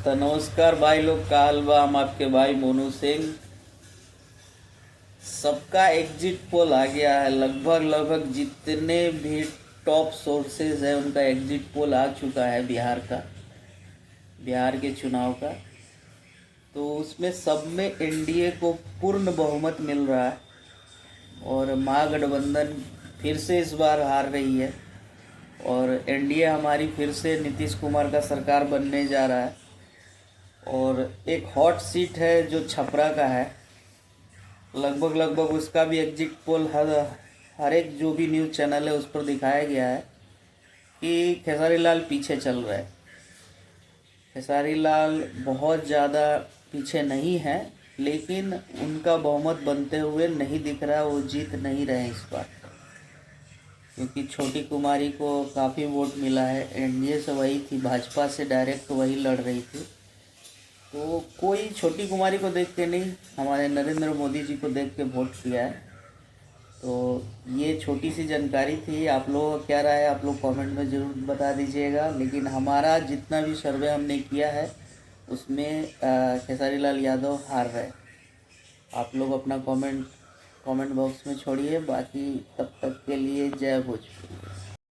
तो नमस्कार भाई लोग, काल बा हम आपके भाई मोनू सिंह। सबका एग्जिट पोल आ गया है। लगभग लगभग जितने भी टॉप सोर्सेज है उनका एग्जिट पोल आ चुका है बिहार के चुनाव का। तो उसमें सब में एनडीए को पूर्ण बहुमत मिल रहा है और महागठबंधन फिर से इस बार हार रही है और एनडीए हमारी फिर से नीतीश कुमार का सरकार बनने जा रहा है। और एक हॉट सीट है जो छपरा का है। लगभग लगभग उसका भी एग्जिट पोल हर एक जो भी न्यूज़ चैनल है उस पर दिखाया गया है कि खेसारी लाल पीछे चल रहा है। खेसारी लाल बहुत ज़्यादा पीछे नहीं है, लेकिन उनका बहुमत बनते हुए नहीं दिख रहा, वो जीत नहीं रहे इस बार, क्योंकि छोटी कुमारी को काफ़ी वोट मिला है। एनडीए से वही थी, भाजपा से डायरेक्ट वही लड़ रही थी। तो कोई छोटी कुमारी को देख के नहीं, हमारे नरेंद्र मोदी जी को देख के वोट किया है। तो ये छोटी सी जानकारी थी। आप लोगों का क्या राय है आप लोग कमेंट में ज़रूर बता दीजिएगा। लेकिन हमारा जितना भी सर्वे हमने किया है उसमें खेसारी लाल यादव हार रहे। आप लोग अपना कमेंट बॉक्स में छोड़िए। बाकी तब तक के लिए जय भोजपुरी।